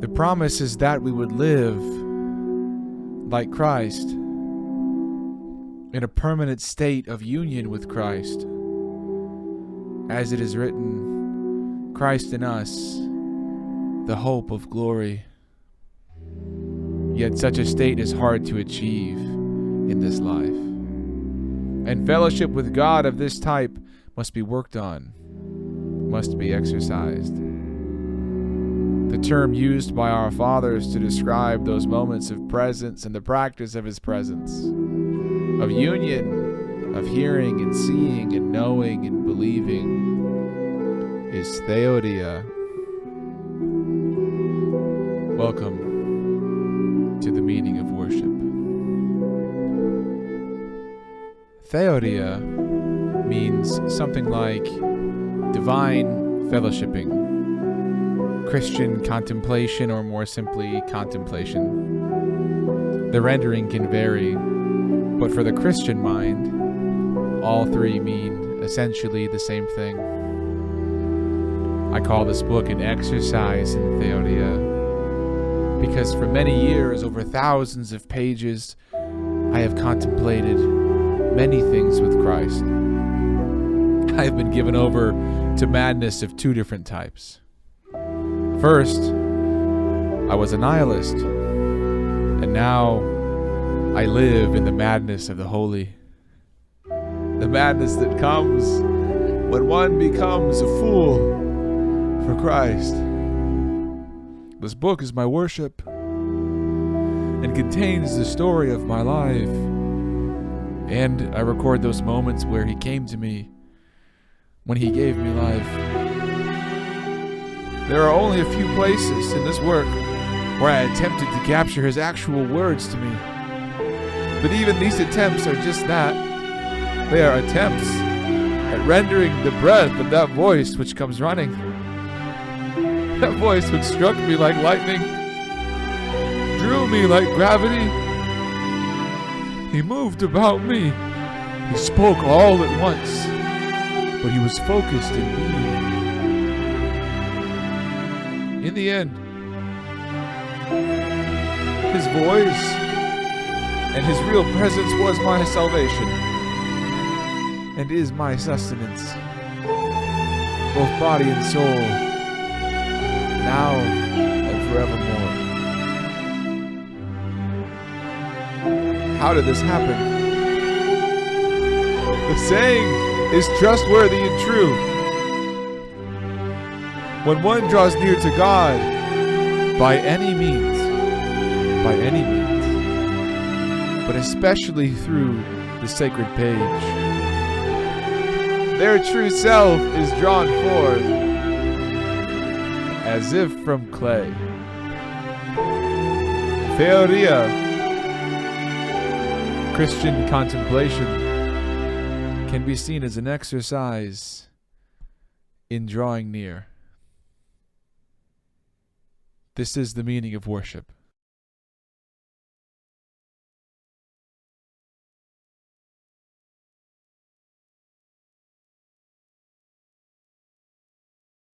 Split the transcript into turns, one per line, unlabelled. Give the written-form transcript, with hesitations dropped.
The promise is that we would live like Christ, in a permanent state of union with Christ. As it is written, Christ in us, the hope of glory. Yet such a state is hard to achieve in this life. And fellowship with God of this type must be worked on, must be exercised. The term used by our fathers to describe those moments of presence and the practice of His presence, of union, of hearing and seeing and knowing and believing, is Theoria. Welcome to the meaning of worship. Theoria means something like divine fellowshipping, Christian contemplation, or more simply, contemplation. The rendering can vary, but for the Christian mind, all three mean essentially the same thing. I call this book an exercise in Theoria, because for many years, over thousands of pages, I have contemplated many things with Christ. I have been given over to madness of two different types. First, I was a nihilist, and now I live in the madness of the holy. The madness that comes when one becomes a fool for Christ. This book is my worship and contains the story of my life. And I record those moments where He came to me, when He gave me life. There are only a few places in this work where I attempted to capture His actual words to me. But even these attempts are just that. They are attempts at rendering the breath of that voice which comes running. That voice which struck me like lightning, drew me like gravity. He moved about me. He spoke all at once, but He was focused in me. In the end, His voice and His real presence was my salvation and is my sustenance, both body and soul, now and forevermore. How did this happen? The saying is trustworthy and true. When one draws near to God, by any means, but especially through the sacred page, their true self is drawn forth as if from clay. Theoria, Christian contemplation, can be seen as an exercise in drawing near. This is the meaning of worship.